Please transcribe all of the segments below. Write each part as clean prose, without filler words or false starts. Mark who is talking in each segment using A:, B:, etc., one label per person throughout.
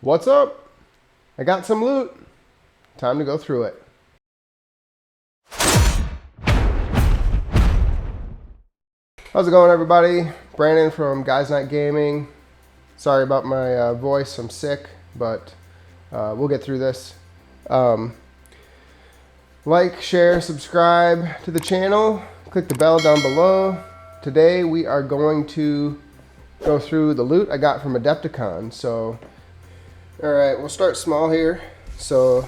A: What's up? I got some loot. Time to go through it. How's it going, everybody? Brandon from Guys Night Gaming. Sorry about my voice. I'm sick, but we'll get through this. Like, share, subscribe to the channel. Click the bell down below. Today we are going to go through the loot I got from Adepticon. So, all right, we'll start small here. So,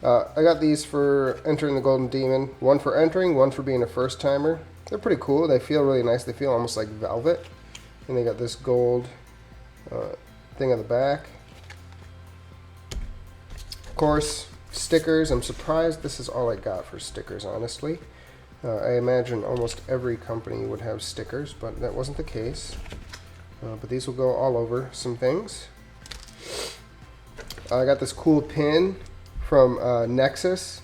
A: I got these for entering the Golden Demon. One for entering, one for being a first timer. They're pretty cool. They feel really nice. They feel almost like velvet. And they got this gold thing on the back. Of course, stickers. I'm surprised this is all I got for stickers, honestly. I imagine almost every company would have stickers, but that wasn't the case. But these will go all over some things. I got this cool pin from Nexus.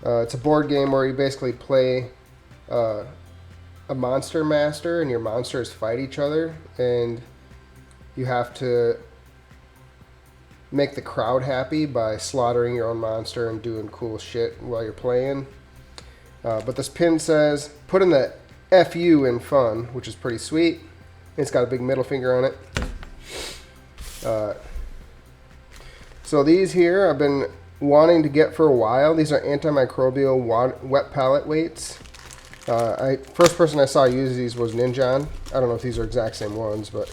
A: It's a board game where you basically play a monster master, and your monsters fight each other, and you have to make the crowd happy by slaughtering your own monster and doing cool shit while you're playing. But this pin says, put in the FU in fun, which is pretty sweet. It's got a big middle finger on it. So these here I've been wanting to get for a while. These are antimicrobial wet palette weights. First person I saw use these was Ninjan. I don't know if these are exact same ones, but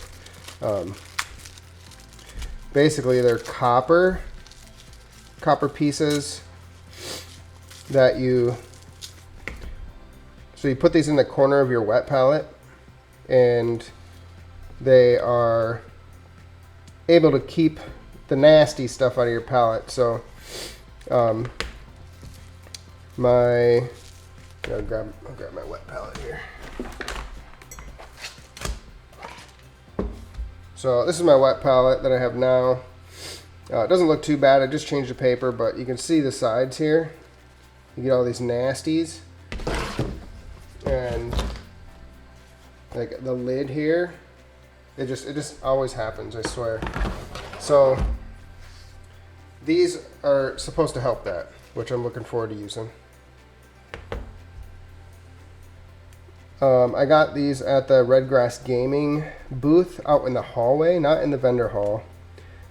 A: basically they're copper pieces that you put these in the corner of your wet palette, and they are able to keep the nasty stuff out of your palette. So I'll grab my wet palette here. So this is my wet palette that I have now. It doesn't look too bad. I just changed the paper, but you can see the sides here. You get all these nasties, and like the lid here. It just always happens, I swear. So these are supposed to help that, which I'm looking forward to using. I got these at the Redgrass Gaming booth out in the hallway, not in the vendor hall.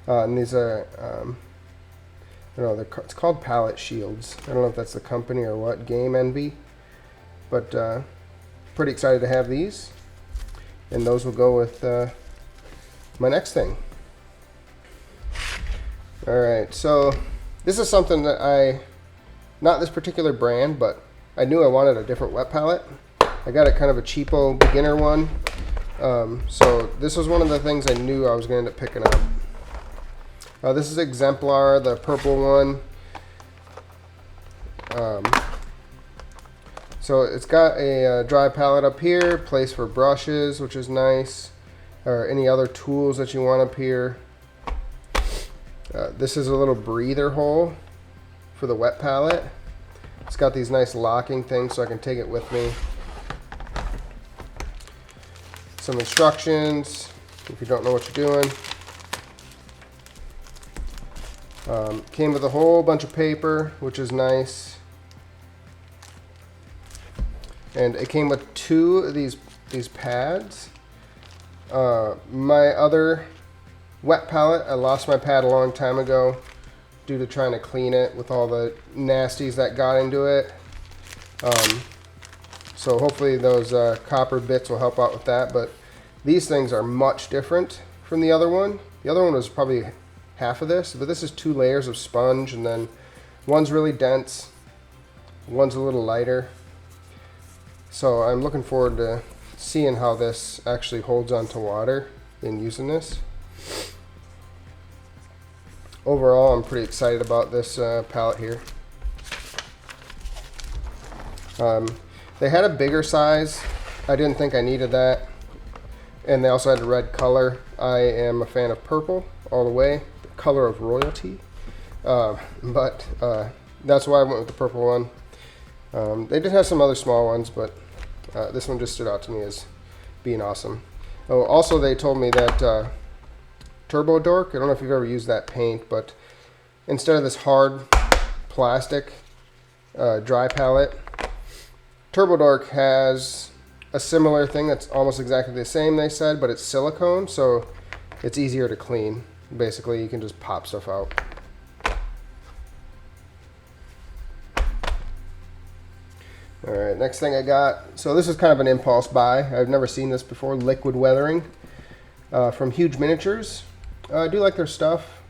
A: And these are, I don't know, it's called PALLET shields. I don't know if that's the company or what, Game Envy. But pretty excited to have these. And those will go with my next thing. Alright, so this is something that not this particular brand, but I knew I wanted a different wet palette. I got it kind of a cheapo beginner one. So this was one of the things I knew I was going to end up picking up. This is Exemplar, the purple one. So it's got a dry palette up here, place for brushes, which is nice, or any other tools that you want up here. This is a little breather hole for the wet palette. It's got these nice locking things so I can take it with me. Some instructions if you don't know what you're doing. Came with a whole bunch of paper, which is nice. And it came with two of these pads. My other wet palette, I lost my pad a long time ago due to trying to clean it with all the nasties that got into it. So hopefully those copper bits will help out with that. But these things are much different from the other one. The other one was probably half of this, but this is 2 layers of sponge, and then one's really dense, one's a little lighter. So I'm looking forward to seeing how this actually holds onto water in using this. Overall, I'm pretty excited about this palette here. They had a bigger size. I didn't think I needed that. And they also had a red color. I am a fan of purple all the way, the color of royalty. But that's why I went with the purple one. They did have some other small ones, but this one just stood out to me as being awesome. Oh, also they told me that Turbo Dork. I don't know if you've ever used that paint, but instead of this hard plastic dry palette, Turbo Dork has a similar thing that's almost exactly the same, they said, but it's silicone, so it's easier to clean. Basically, you can just pop stuff out. Alright, next thing I got, so this is kind of an impulse buy. I've never seen this before, liquid weathering from Huge Miniatures. I do like their stuff.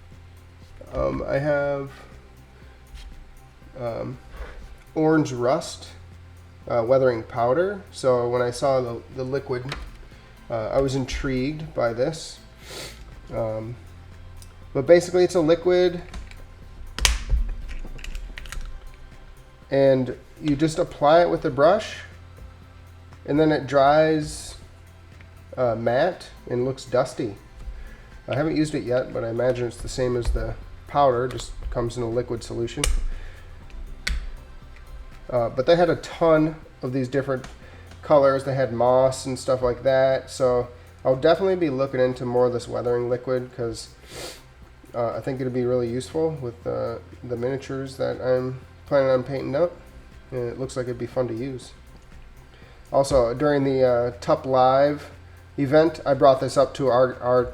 A: I have orange rust weathering powder. So when I saw the liquid, I was intrigued by this. But basically it's a liquid, and you just apply it with a brush, and then it dries matte and looks dusty. I haven't used it yet, but I imagine it's the same as the powder, just comes in a liquid solution. But they had a ton of these different colors. They had moss and stuff like that, so I'll definitely be looking into more of this weathering liquid, because I think it'll be really useful with the miniatures that I'm planning on painting up, and it looks like it'd be fun to use. Also, during the TUP Live event, I brought this up to our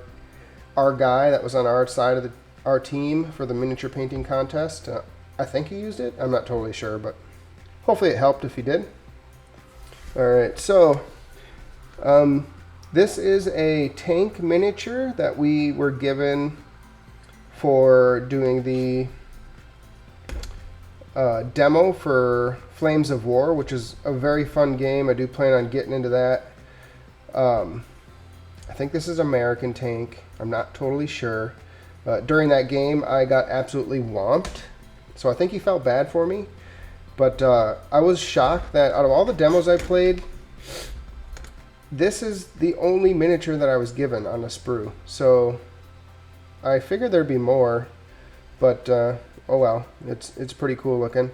A: guy that was on our side of our team for the miniature painting contest. I think he used it. I'm not totally sure, but hopefully it helped if he did. Alright, so this is a tank miniature that we were given for doing the demo for Flames of War, which is a very fun game. I do plan on getting into that. I think this is American tank. I'm not totally sure. During that game, I got absolutely whomped, so I think he felt bad for me. But I was shocked that out of all the demos I played, this is the only miniature that I was given on a sprue. So I figured there'd be more, but oh well, it's pretty cool looking.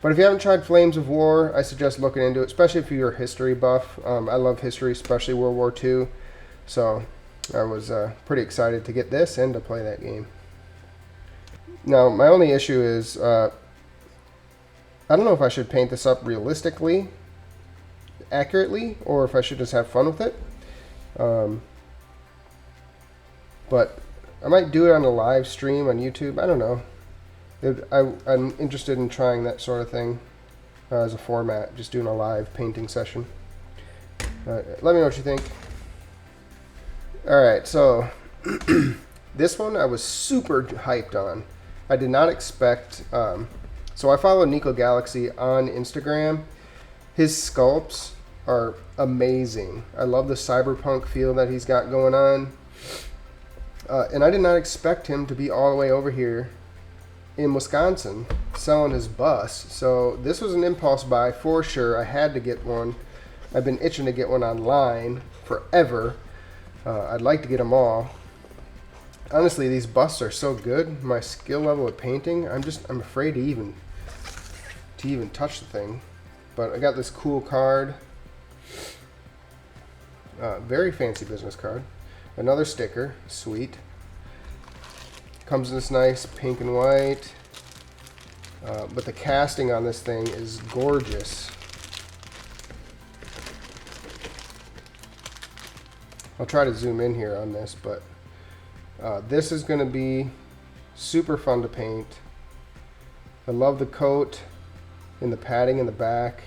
A: But if you haven't tried Flames of War, I suggest looking into it, especially if you're a history buff. I love history, especially World War II. So I was pretty excited to get this and to play that game. Now, my only issue is I don't know if I should paint this up realistically, accurately, or if I should just have fun with it. But I might do it on a live stream on YouTube. I don't know. I'm interested in trying that sort of thing as a format, just doing a live painting session. Let me know what you think. Alright, so this one I was super hyped on. I did not expect... so I follow NEKO Galaxy on Instagram. His sculpts are amazing. I love the cyberpunk feel that he's got going on. And I did not expect him to be all the way over here in Wisconsin selling his bus. So this was an impulse buy for sure. I had to get one. I've been itching to get one online forever. I'd like to get them all. Honestly, these busts are so good. My skill level of painting, I'm afraid to even touch the thing. But I got this cool card. Very fancy business card. Another sticker, sweet. Comes in this nice pink and white. But the casting on this thing is gorgeous. I'll try to zoom in here on this, but this is going to be super fun to paint. I love the coat and the padding in the back.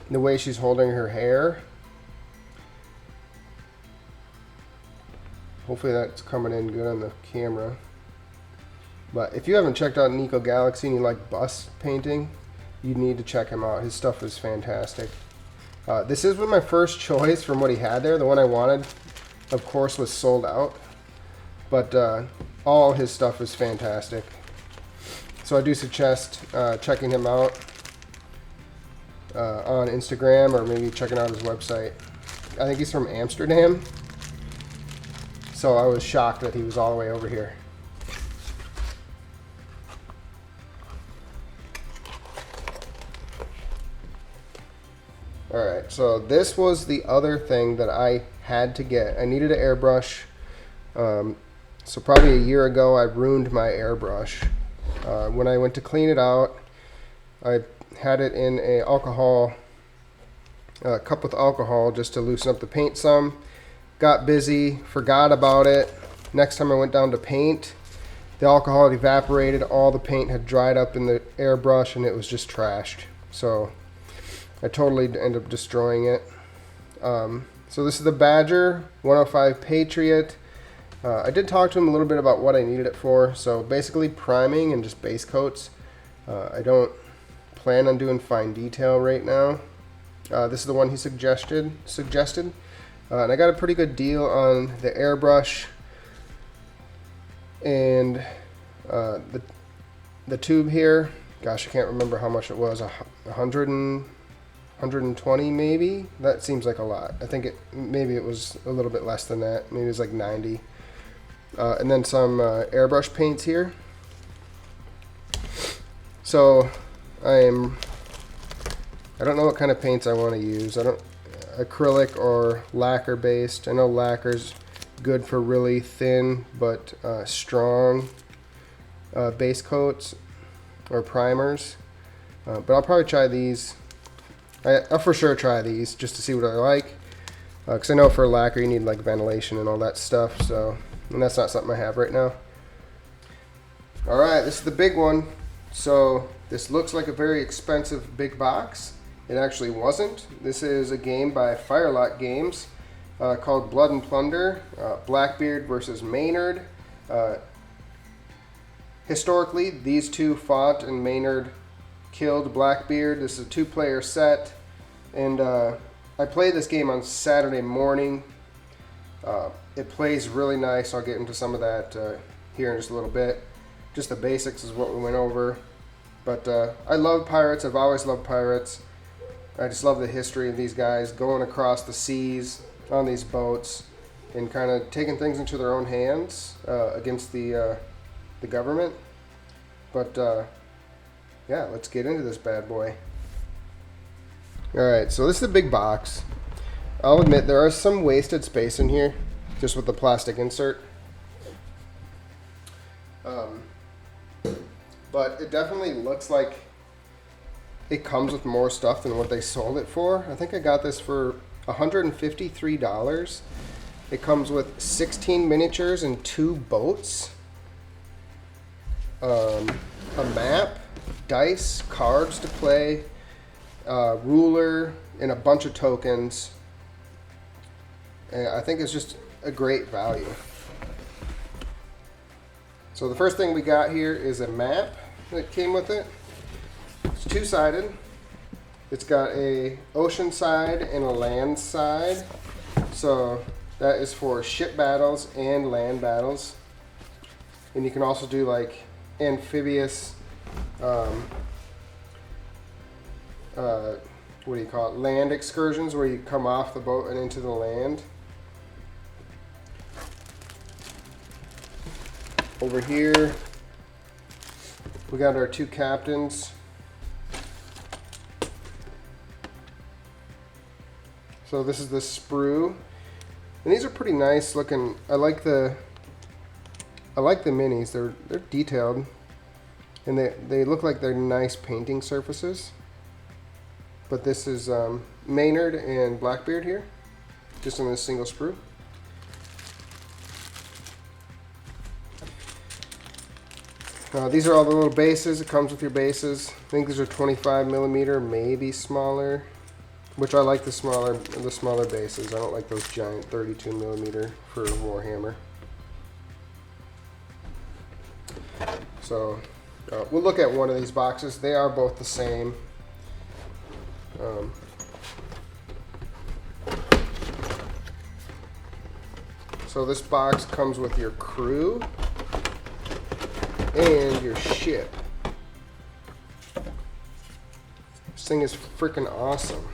A: And the way she's holding her hair. Hopefully that's coming in good on the camera. But if you haven't checked out NEKO Galaxy and you like bust painting, you need to check him out. His stuff is fantastic. This is my first choice from what he had there. The one I wanted, of course, was sold out. But all his stuff is fantastic. So I do suggest checking him out on Instagram, or maybe checking out his website. I think he's from Amsterdam. So I was shocked that he was all the way over here. Alright, so this was the other thing that I had to get. I needed an airbrush. So probably a year ago, I ruined my airbrush. When I went to clean it out, I had it in a cup with alcohol just to loosen up the paint some. Got busy, forgot about it. Next time I went down to paint, the alcohol had evaporated, all the paint had dried up in the airbrush, and it was just trashed. So I totally ended up destroying it. So this is the Badger 105 Patriot. I did talk to him a little bit about what I needed it for. So basically priming and just base coats. I don't plan on doing fine detail right now. This is the one he suggested. And I got a pretty good deal on the airbrush and the tube here. Gosh, I can't remember how much it was. 120 maybe. That seems like a lot. I think maybe it was a little bit less than that. Maybe it was like 90. And then some airbrush paints here. So I don't know what kind of paints I want to use. Acrylic or lacquer based. I know lacquer's good for really thin but strong base coats or primers. But I'll probably try these. I'll for sure try these just to see what I like. Because I know for lacquer you need like ventilation and all that stuff. And that's not something I have right now. Alright, this is the big one. So this looks like a very expensive big box. It actually wasn't. This is a game by Firelock Games called Blood and Plunder, Blackbeard versus Maynard. Historically, these two fought and Maynard killed Blackbeard. This is a 2-player set. And I played this game on Saturday morning. It plays really nice. I'll get into some of that here in just a little bit. Just the basics is what we went over. But I love pirates. I've always loved pirates. I just love the history of these guys going across the seas on these boats and kind of taking things into their own hands against the government. But yeah, let's get into this bad boy. Alright, so this is a big box. I'll admit there is some wasted space in here just with the plastic insert. But it definitely looks like it comes with more stuff than what they sold it for. I think I got this for $153. It comes with 16 miniatures and 2 boats, a map, dice, cards to play, ruler, and a bunch of tokens. And I think it's just a great value. So the first thing we got here is a map that came with it. It's 2-sided. It's got a ocean side and a land side. So that is for ship battles and land battles. And you can also do like amphibious, what do you call it? Land excursions where you come off the boat and into the land. Over here, we got our 2 captains. So this is the sprue, and these are pretty nice looking. I like the minis. They're detailed, and they look like they're nice painting surfaces. But this is Maynard and Blackbeard here, just on this single sprue. These are all the little bases. It comes with your bases. I think these are 25mm, maybe smaller, which I like the smaller bases. I don't like those giant 32mm for Warhammer. So we'll look at one of these boxes. They are both the same. So this box comes with your crew and your ship. This thing is freaking awesome.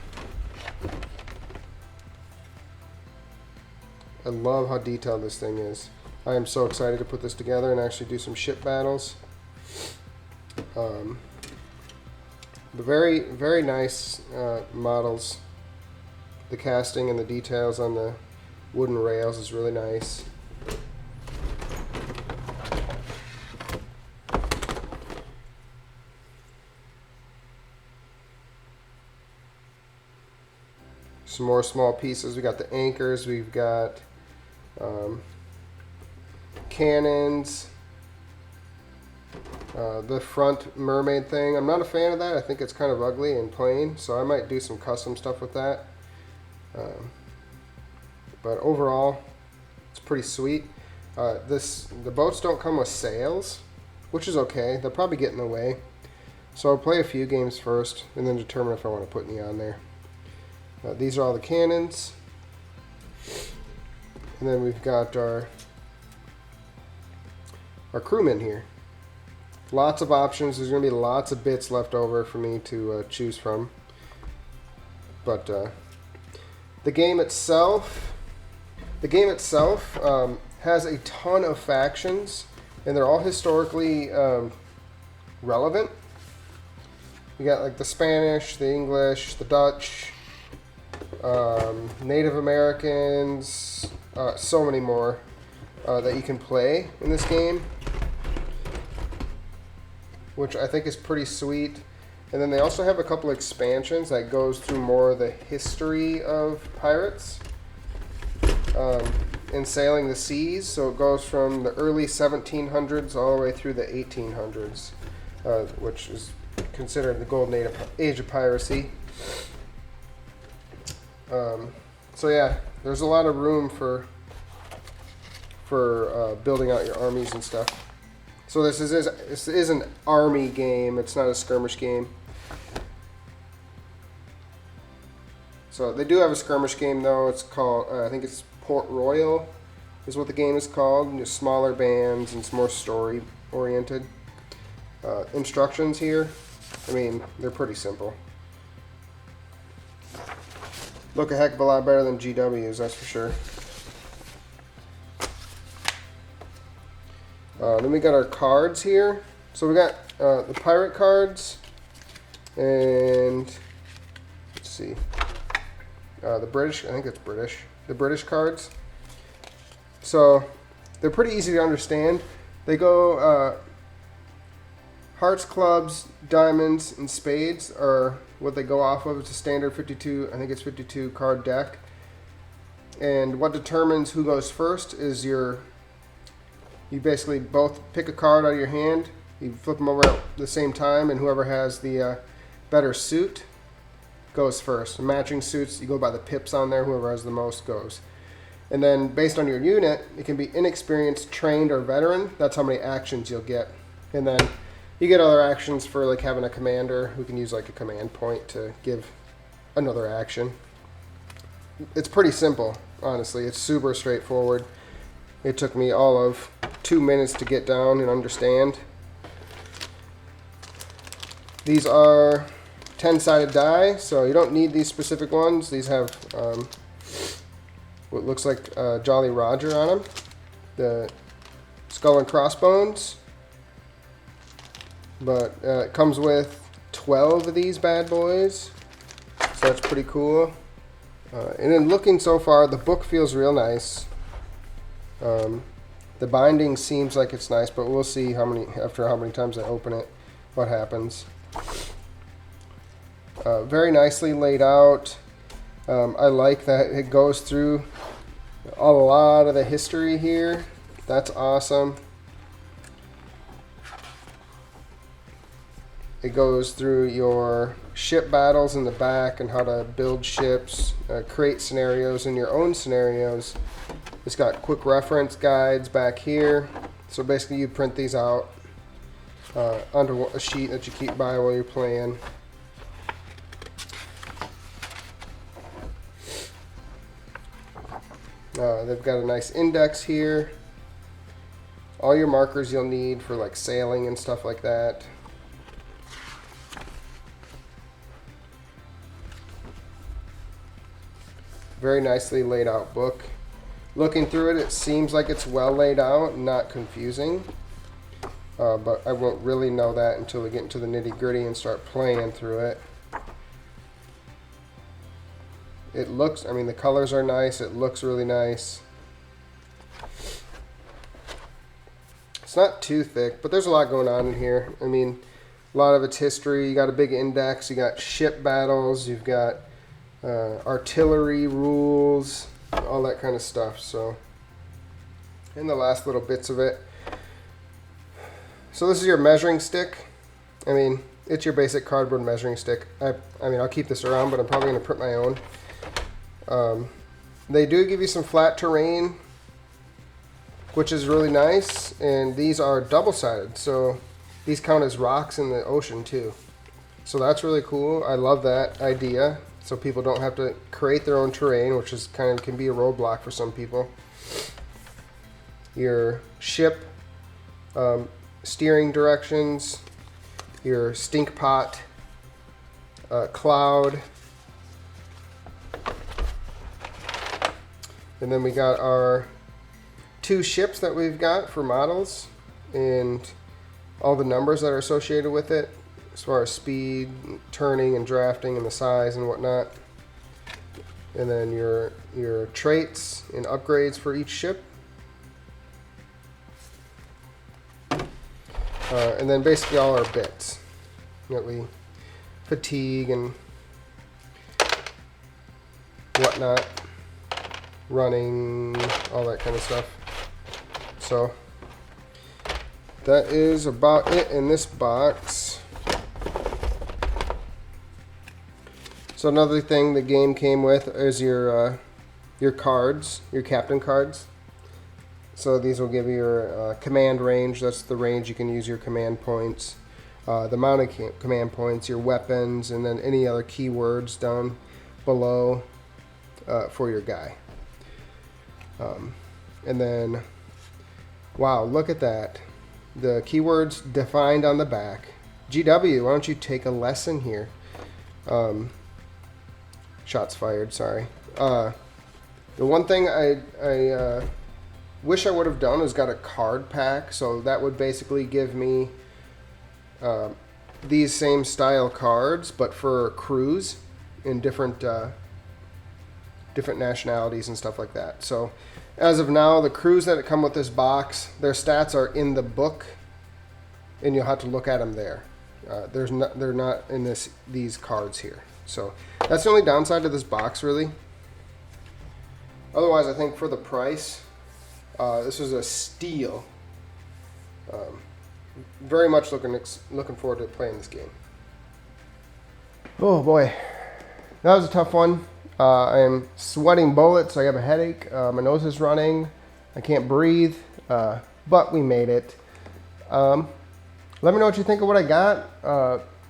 A: I love how detailed this thing is. I am so excited to put this together and actually do some ship battles. The very, very nice models. The casting and the details on the wooden rails is really nice. some more small pieces. We got the anchors. We've got cannons. The front mermaid thing, I'm not a fan of that. I think it's kind of ugly and plain, so I might do some custom stuff with that. But overall, it's pretty sweet. The boats don't come with sails, which is okay. They'll probably get in the way. So I'll play a few games first and then determine if I want to put any on there. These are all the cannons. And then we've got our crewmen here. Lots of options. There's going to be lots of bits left over for me to choose from. But the game itself has a ton of factions, and they're all historically relevant. You got like the Spanish, the English, the Dutch, Native Americans, so many more that you can play in this game, which I think is pretty sweet. And then they also have a couple expansions that goes through more of the history of pirates and sailing the seas. So it goes from the early 1700s all the way through the 1800s, which is considered the golden age of piracy. So yeah, there's a lot of room for building out your armies and stuff. So this is an army game. It's not a skirmish game. So they do have a skirmish game though. It's called I think it's Port Royal is what the game is called. Just smaller bands and it's more story oriented. Instructions here, I mean, they're pretty simple. Look a heck of a lot better than GW's, that's for sure. Then we got our cards here. So we got the pirate cards, and let's see, the British, I think it's British, the British cards. So they're pretty easy to understand. They go hearts, clubs, diamonds, and spades are what they go off of. It's a standard 52, I think it's 52 card deck. And what determines who goes first is you basically both pick a card out of your hand, you flip them over at the same time, and whoever has the better suit goes first. Matching suits, you go by the pips on there, whoever has the most goes. And then based on your unit, it can be inexperienced, trained, or veteran. That's how many actions you'll get. And then you get other actions for like having a commander who can use like a command point to give another action. It's pretty simple, honestly. It's super straightforward. It took me all of 2 minutes to get down and understand. These are 10-sided die, so you don't need these specific ones. These have what looks like Jolly Roger on them. The skull and crossbones. But it comes with 12 of these bad boys, so that's pretty cool. And then looking so far, the book feels real nice. The binding seems like it's nice, but we'll see after how many times I open it, what happens. Very nicely laid out. I like that it goes through a lot of the history here. That's awesome. It goes through your ship battles in the back and how to build ships, create scenarios in your own scenarios. It's got quick reference guides back here. So basically you print these out onto a sheet that you keep by while you're playing. They've got a nice index here. All your markers you'll need for like sailing and stuff like that. Very nicely laid out book. Looking through it, it seems like it's well laid out and not confusing. But I won't really know that until we get into the nitty-gritty and start playing through it. It looks, I mean, the colors are nice. It looks really nice. It's not too thick, but there's a lot going on in here. I mean, a lot of it's history. You got a big index. You got ship battles. You've got artillery rules, all that kind of stuff. So, and the last little bits of it. So this is your measuring stick. I mean, it's your basic cardboard measuring stick. I mean, I'll keep this around, but I'm probably going to print my own. They do give you some flat terrain, which is really nice, and these are double-sided, so these count as rocks in the ocean too. So that's really cool. I love that idea, so people don't have to create their own terrain, which is kind of can be a roadblock for some people. Your ship steering directions, your stink pot, cloud, and then we got our 2 ships that we've got for models and all the numbers that are associated with it as far as speed, turning and drafting and the size and whatnot. And then your traits and upgrades for each ship. And then basically all our bits that we fatigue and whatnot, running, all that kind of stuff. So that is about it in this box. So another thing the game came with is your cards, your captain cards. So these will give you your command range. That's the range you can use your command points. The amount of command points, your weapons, and then any other keywords down below for your guy. And then, wow, look at that. The keywords defined on the back. GW, why don't you take a lesson here? Shots fired, sorry. The one thing I wish I would have done is got a card pack, so that would basically give me these same style cards, but for crews in different nationalities and stuff like that. So as of now, the crews that come with this box, their stats are in the book, and you'll have to look at them there. They're not in these cards here. So that's the only downside to this box, really. Otherwise, I think for the price, this was a steal. Very much looking forward to playing this game. Oh boy, that was a tough one. I am sweating bullets. I have a headache. My nose is running. I can't breathe. But we made it. Let me know what you think of what I got.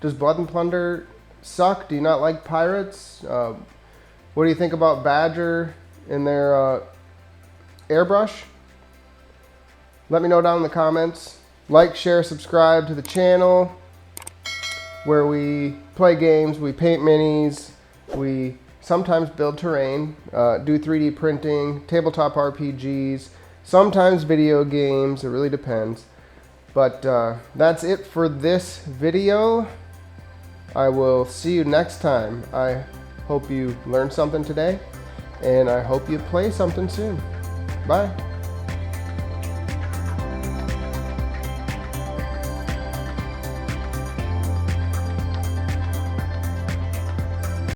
A: Does Blood and Plunder suck? Do you not like pirates? What do you think about Badger and their airbrush? Let me know down in the comments. Like, share, subscribe to the channel where we play games, we paint minis, we sometimes build terrain, do 3D printing, tabletop RPGs, sometimes video games. It really depends. But that's it for this video. I will see you next time. I hope you learned something today, and I hope you play something soon. Bye.